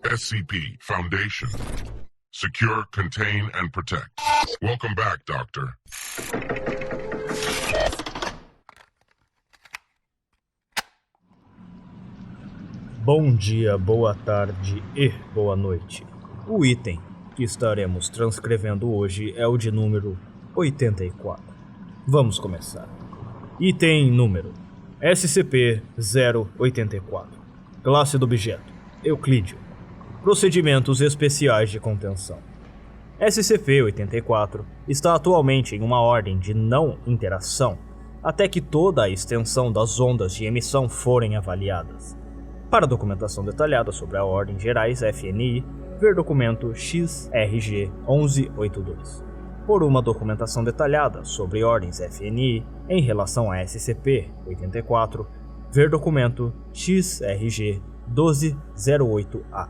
SCP Foundation. Secure, contain, and protect. Welcome back, Doctor. Bom dia, boa tarde e boa noite. O item que estaremos transcrevendo hoje é o de número 84. Vamos começar. Item número SCP-084. Classe do objeto: Euclídeo. Procedimentos especiais de contenção. SCP-84 está atualmente em uma ordem de não interação até que toda a extensão das ondas de emissão forem avaliadas. Para documentação detalhada sobre a ordem gerais FNI, ver documento XRG 1182. Por uma documentação detalhada sobre ordens FNI em relação a SCP-84, ver documento XRG 1208-A.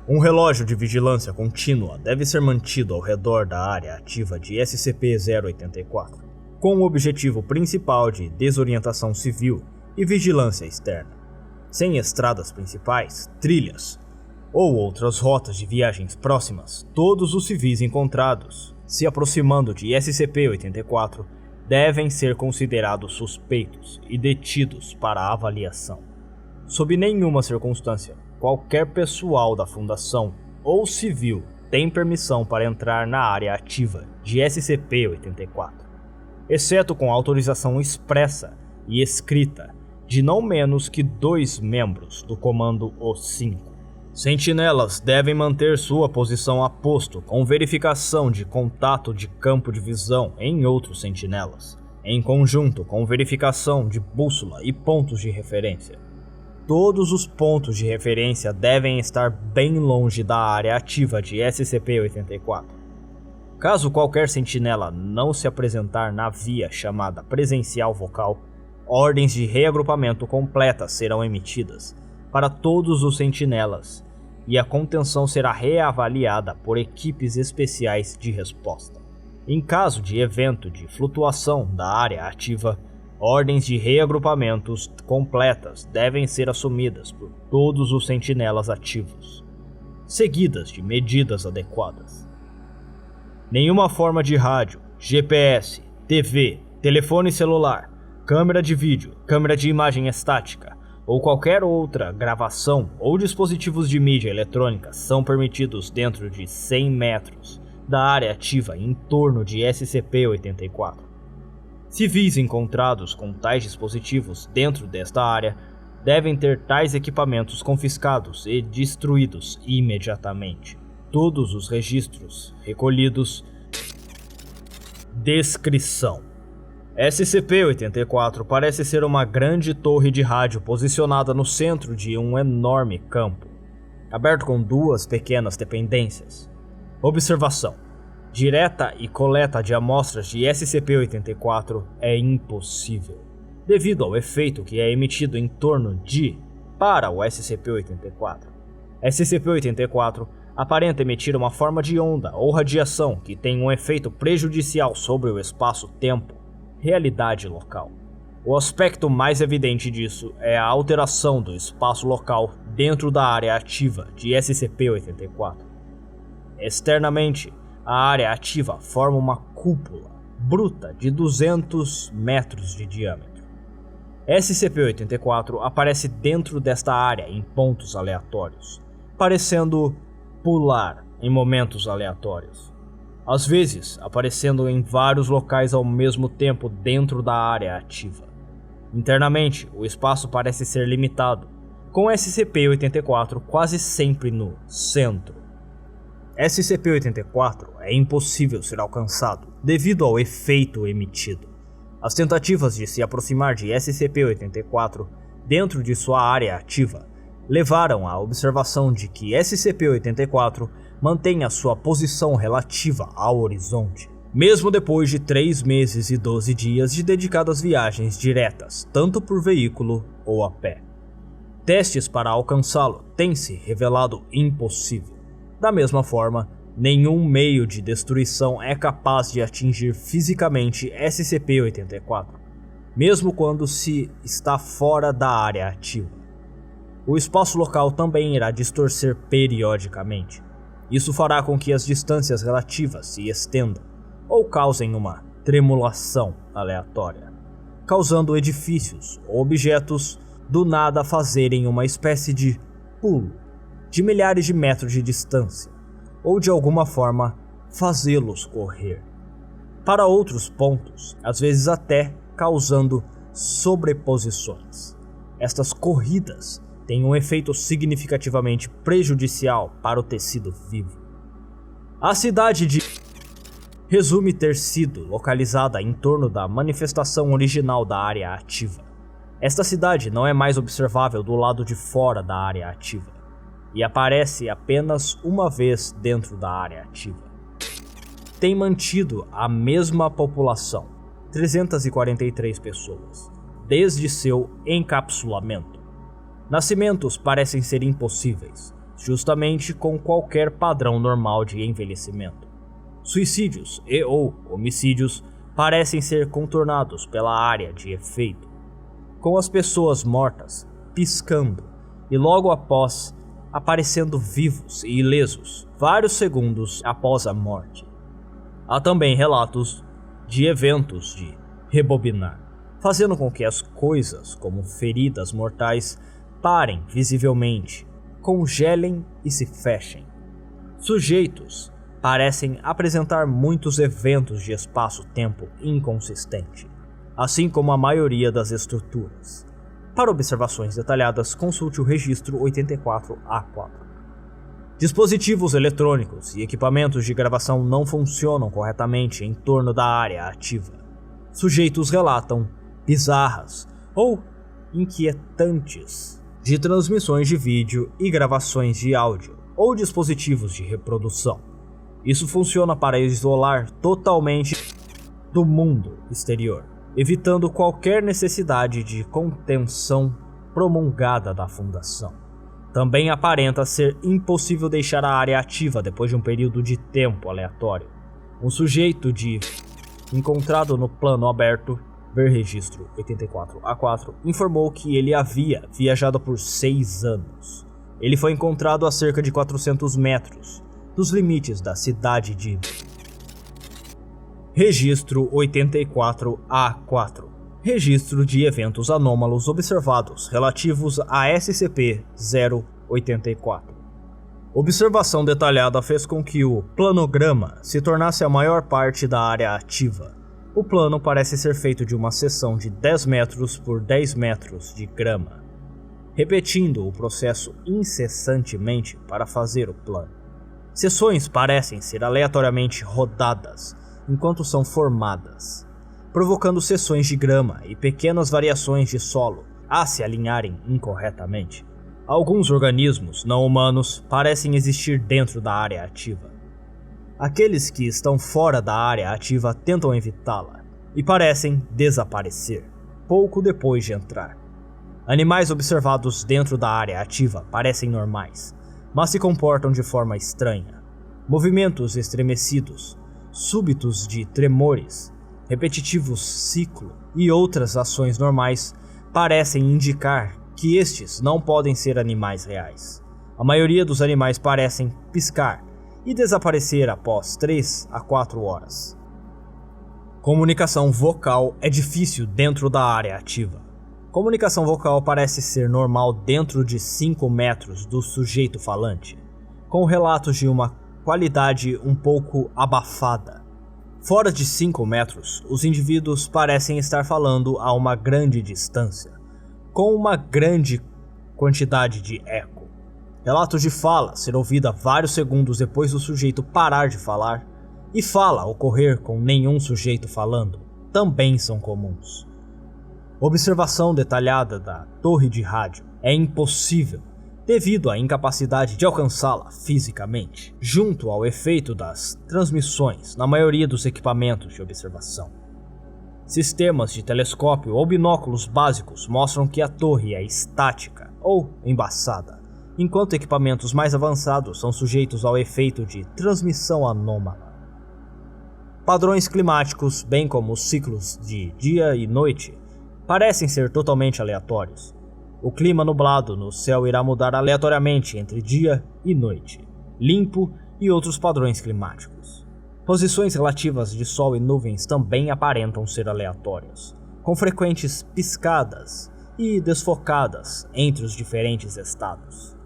Um relógio de vigilância contínua deve ser mantido ao redor da área ativa de SCP-084, com o objetivo principal de desorientação civil e vigilância externa. Sem estradas principais, trilhas ou outras rotas de viagens próximas, todos os civis encontrados se aproximando de SCP-84 devem ser considerados suspeitos e detidos para avaliação. Sob nenhuma circunstância, qualquer pessoal da Fundação ou civil tem permissão para entrar na área ativa de SCP-84, exceto com autorização expressa e escrita de não menos que 2 membros do Comando O5. Sentinelas devem manter sua posição a posto com verificação de contato de campo de visão em outros sentinelas, em conjunto com verificação de bússola e pontos de referência. Todos os pontos de referência devem estar bem longe da área ativa de SCP-84. Caso qualquer sentinela não se apresentar na via chamada presencial vocal, ordens de reagrupamento completas serão emitidas para todos os sentinelas e a contenção será reavaliada por equipes especiais de resposta. Em caso de evento de flutuação da área ativa, ordens de reagrupamentos completas devem ser assumidas por todos os sentinelas ativos, seguidas de medidas adequadas. Nenhuma forma de rádio, GPS, TV, telefone celular, câmera de vídeo, câmera de imagem estática ou qualquer outra gravação ou dispositivos de mídia eletrônica são permitidos dentro de 100 metros da área ativa em torno de SCP-84. Civis encontrados com tais dispositivos dentro desta área devem ter tais equipamentos confiscados e destruídos imediatamente. Todos os registros recolhidos. Descrição: SCP-84 parece ser uma grande torre de rádio posicionada no centro de um enorme campo, aberto com 2 pequenas dependências. Observação: direta e coleta de amostras de SCP-84 é impossível, devido ao efeito que é emitido em torno de para o SCP-84. SCP-84 aparenta emitir uma forma de onda ou radiação que tem um efeito prejudicial sobre o espaço-tempo, realidade local. O aspecto mais evidente disso é a alteração do espaço local dentro da área ativa de SCP-84. Externamente, a área ativa forma uma cúpula bruta de 200 metros de diâmetro. SCP-84 aparece dentro desta área em pontos aleatórios, parecendo pular em momentos aleatórios, às vezes aparecendo em vários locais ao mesmo tempo dentro da área ativa. Internamente, o espaço parece ser limitado, com SCP-84 quase sempre no centro. SCP-84 é impossível ser alcançado devido ao efeito emitido. As tentativas de se aproximar de SCP-84 dentro de sua área ativa levaram à observação de que SCP-84 mantém a sua posição relativa ao horizonte, mesmo depois de 3 meses e 12 dias de dedicadas viagens diretas, tanto por veículo ou a pé. Testes para alcançá-lo têm se revelado impossível. Da mesma forma, nenhum meio de destruição é capaz de atingir fisicamente SCP-84. mesmo quando se está fora da área ativa. O espaço local também irá distorcer periodicamente. Isso fará com que as distâncias relativas se estendam ou causem uma tremulação aleatória, causando edifícios ou objetos do nada fazerem uma espécie de pulo de milhares de metros de distância, ou de alguma forma fazê-los correr para outros pontos, às vezes até causando sobreposições. Estas corridas têm um efeito significativamente prejudicial para o tecido vivo. A cidade de resume ter sido localizada em torno da manifestação original da área ativa. Esta cidade não é mais observável do lado de fora da área ativa e aparece apenas uma vez dentro da área ativa. Tem mantido a mesma população, 343 pessoas, desde seu encapsulamento. Nascimentos parecem ser impossíveis, justamente com qualquer padrão normal de envelhecimento. Suicídios e/ou homicídios parecem ser contornados pela área de efeito, com as pessoas mortas piscando e logo após aparecendo vivos e ilesos vários segundos após a morte. Há também relatos de eventos de rebobinar, fazendo com que as coisas, como feridas mortais, parem visivelmente, congelem e se fechem. Sujeitos parecem apresentar muitos eventos de espaço-tempo inconsistente, assim como a maioria das estruturas. Para observações detalhadas, consulte o registro 84A4. Dispositivos eletrônicos e equipamentos de gravação não funcionam corretamente em torno da área ativa. Sujeitos relatam bizarras ou inquietantes de transmissões de vídeo e gravações de áudio ou dispositivos de reprodução. Isso funciona para isolar totalmente do mundo exterior, evitando qualquer necessidade de contenção prolongada da fundação. Também aparenta ser impossível deixar a área ativa depois de um período de tempo aleatório. Um sujeito encontrado no plano aberto, ver registro 84A4, informou que ele havia viajado por 6 anos. Ele foi encontrado a cerca de 400 metros dos limites da cidade de registro 84A4. Registro de eventos anômalos observados relativos a SCP-084. Observação detalhada fez com que o planograma se tornasse a maior parte da área ativa. O plano parece ser feito de uma seção de 10 metros por 10 metros de grama, repetindo o processo incessantemente para fazer o plano. Seções parecem ser aleatoriamente rodadas enquanto são formadas, provocando seções de grama e pequenas variações de solo a se alinharem incorretamente. Alguns organismos não humanos parecem existir dentro da área ativa. Aqueles que estão fora da área ativa tentam evitá-la e parecem desaparecer pouco depois de entrar. Animais observados dentro da área ativa parecem normais, mas se comportam de forma estranha. Movimentos estremecidos, súbitos de tremores, repetitivos ciclo e outras ações normais parecem indicar que estes não podem ser animais reais. A maioria dos animais parecem piscar e desaparecer após 3 a 4 horas. Comunicação vocal é difícil dentro da área ativa. Comunicação vocal parece ser normal dentro de 5 metros do sujeito falante, com relatos de uma qualidade um pouco abafada. Fora de 5 metros, os indivíduos parecem estar falando a uma grande distância, com uma grande quantidade de eco. Relatos de fala ser ouvida vários segundos depois do sujeito parar de falar, e fala ocorrer com nenhum sujeito falando, também são comuns. Observação detalhada da torre de rádio é impossível devido à incapacidade de alcançá-la fisicamente, junto ao efeito das transmissões na maioria dos equipamentos de observação. Sistemas de telescópio ou binóculos básicos mostram que a torre é estática ou embaçada, enquanto equipamentos mais avançados são sujeitos ao efeito de transmissão anômala. Padrões climáticos, bem como os ciclos de dia e noite, parecem ser totalmente aleatórios. O clima nublado no céu irá mudar aleatoriamente entre dia e noite, limpo e outros padrões climáticos. Posições relativas de sol e nuvens também aparentam ser aleatórias, com frequentes piscadas e desfocadas entre os diferentes estados.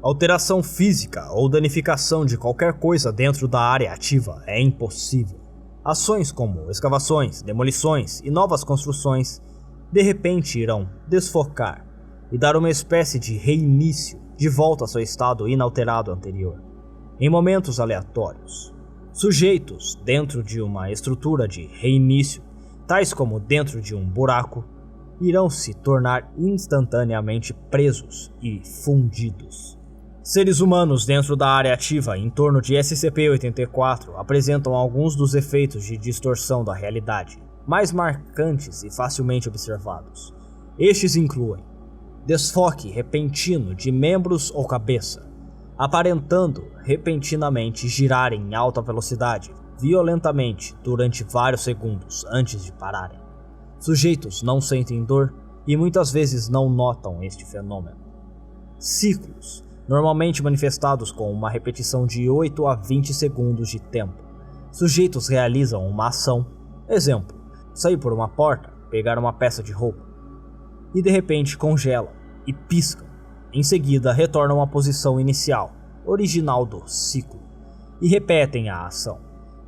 Alteração física ou danificação de qualquer coisa dentro da área ativa é impossível. Ações como escavações, demolições e novas construções de repente irão desfocar e dar uma espécie de reinício de volta ao seu estado inalterado anterior, em momentos aleatórios. Sujeitos dentro de uma estrutura de reinício, tais como dentro de um buraco, irão se tornar instantaneamente presos e fundidos. Seres humanos dentro da área ativa em torno de SCP-84 apresentam alguns dos efeitos de distorção da realidade, mais marcantes e facilmente observados. Estes incluem desfoque repentino de membros ou cabeça, aparentando repentinamente girar em alta velocidade, violentamente durante vários segundos antes de pararem. Sujeitos não sentem dor e muitas vezes não notam este fenômeno. Ciclos, normalmente manifestados com uma repetição de 8 a 20 segundos de tempo. Sujeitos realizam uma ação, exemplo, sair por uma porta, pegar uma peça de roupa, e de repente congelam e piscam. Em seguida retornam à posição inicial, original do ciclo, e repetem a ação,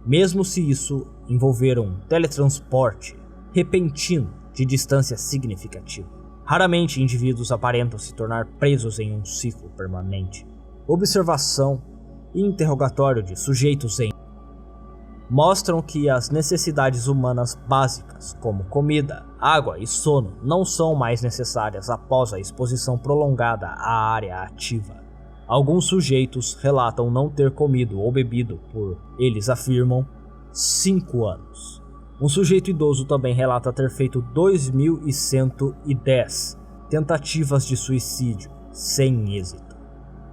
mesmo se isso envolver um teletransporte repentino de distância significativa. Raramente indivíduos aparentam se tornar presos em um ciclo permanente. Observação e interrogatório de sujeitos mostram que as necessidades humanas básicas, como comida, água e sono, não são mais necessárias após a exposição prolongada à área ativa. Alguns sujeitos relatam não ter comido ou bebido por, eles afirmam, 5 anos. Um sujeito idoso também relata ter feito 2.110 tentativas de suicídio, sem êxito.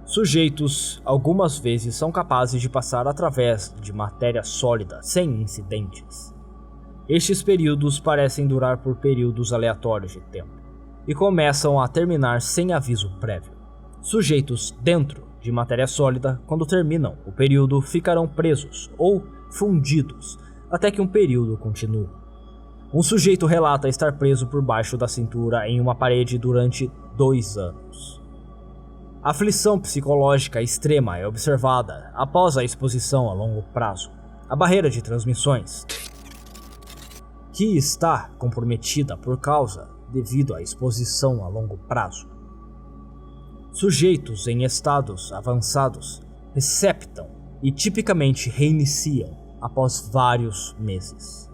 Sujeitos algumas vezes são capazes de passar através de matéria sólida sem incidentes. Estes períodos parecem durar por períodos aleatórios de tempo e começam a terminar sem aviso prévio. Sujeitos dentro de matéria sólida, quando terminam o período, ficarão presos ou fundidos até que um período continue. Um sujeito relata estar preso por baixo da cintura em uma parede durante 2 anos. Aflição psicológica extrema é observada após a exposição a longo prazo. A barreira de transmissões, que está comprometida por causa devido à exposição a longo prazo. Sujeitos em estados avançados receptam e tipicamente reiniciam após vários meses.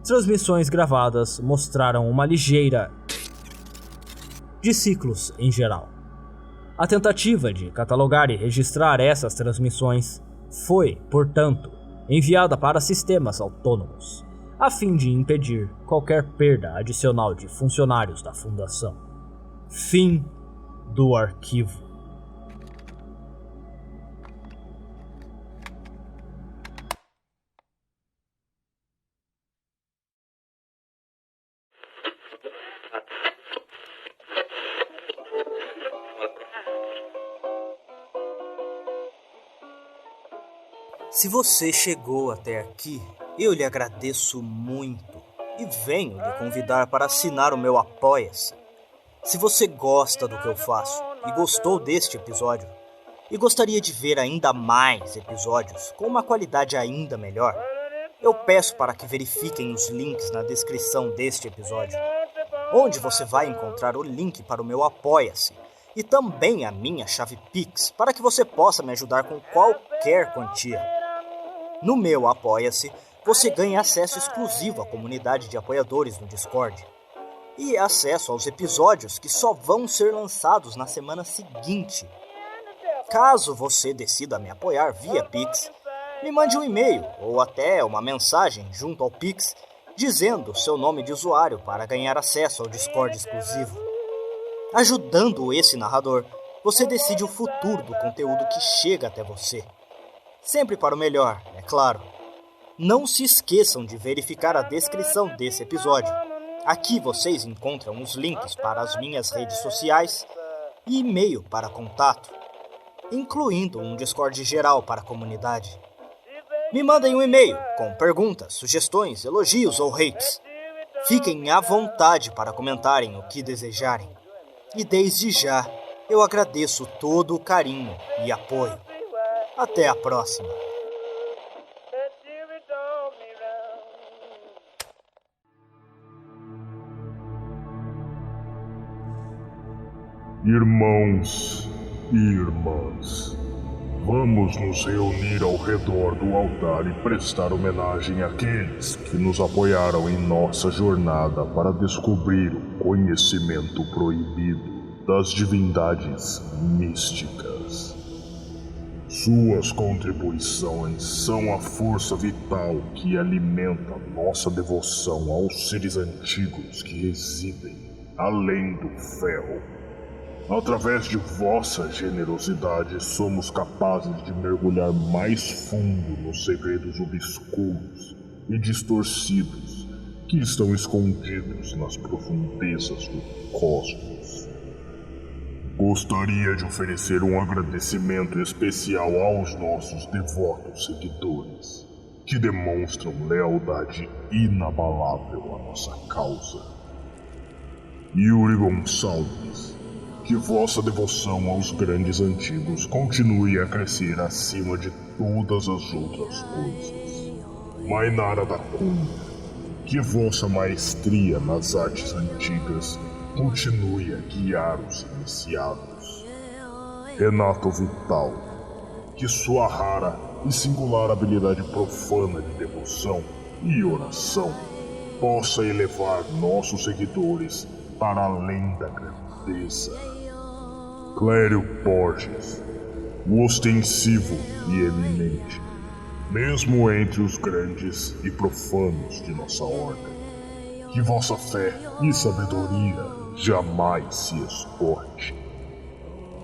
Transmissões gravadas mostraram uma ligeira de ciclos em geral. A tentativa de catalogar e registrar essas transmissões foi, portanto, enviada para sistemas autônomos, a fim de impedir qualquer perda adicional de funcionários da Fundação. Fim do arquivo. Se você chegou até aqui, eu lhe agradeço muito e venho lhe convidar para assinar o meu Apoia-se. Se você gosta do que eu faço e gostou deste episódio e gostaria de ver ainda mais episódios com uma qualidade ainda melhor, eu peço para que verifiquem os links na descrição deste episódio, onde você vai encontrar o link para o meu Apoia-se e também a minha chave Pix para que você possa me ajudar com qualquer quantia. No meu Apoia-se, você ganha acesso exclusivo à comunidade de apoiadores no Discord e acesso aos episódios que só vão ser lançados na semana seguinte. Caso você decida me apoiar via Pix, me mande um e-mail ou até uma mensagem junto ao Pix dizendo seu nome de usuário para ganhar acesso ao Discord exclusivo. Ajudando esse narrador, você decide o futuro do conteúdo que chega até você. Sempre para o melhor, é claro. Não se esqueçam de verificar a descrição desse episódio. Aqui vocês encontram os links para as minhas redes sociais e e-mail para contato, incluindo um Discord geral para a comunidade. Me mandem um e-mail com perguntas, sugestões, elogios ou hates. Fiquem à vontade para comentarem o que desejarem. E desde já, eu agradeço todo o carinho e apoio. Até a próxima. Irmãos e irmãs, vamos nos reunir ao redor do altar e prestar homenagem àqueles que nos apoiaram em nossa jornada para descobrir o conhecimento proibido das divindades místicas. Suas contribuições são a força vital que alimenta nossa devoção aos seres antigos que residem além do ferro. Através de vossa generosidade, somos capazes de mergulhar mais fundo nos segredos obscuros e distorcidos que estão escondidos nas profundezas do cosmos. Gostaria de oferecer um agradecimento especial aos nossos devotos seguidores, que demonstram lealdade inabalável à nossa causa. Yuri Gonçalves, que vossa devoção aos grandes antigos continue a crescer acima de todas as outras coisas. Mainara da Cunha, que vossa maestria nas artes antigas continue a guiar os iniciados. Renato Vital, que sua rara e singular habilidade profana de devoção e oração possa elevar nossos seguidores para além da grandeza. Clério Borges, o ostensivo e eminente, mesmo entre os grandes e profanos de nossa ordem, que vossa fé e sabedoria jamais se esgote.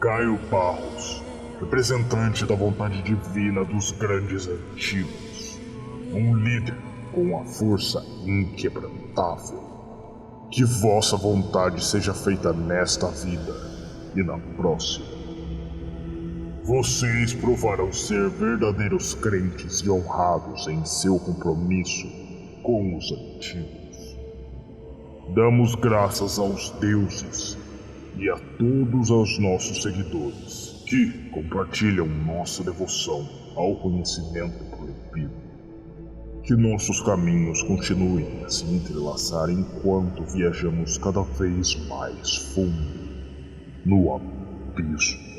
Caio Barros, representante da vontade divina dos grandes antigos, um líder com a força inquebrantável. Que vossa vontade seja feita nesta vida e na próxima. Vocês provarão ser verdadeiros crentes e honrados em seu compromisso com os antigos. Damos graças aos deuses e a todos os nossos seguidores que compartilham nossa devoção ao conhecimento proibido. Que nossos caminhos continuem a se entrelaçar enquanto viajamos cada vez mais fundo no abismo.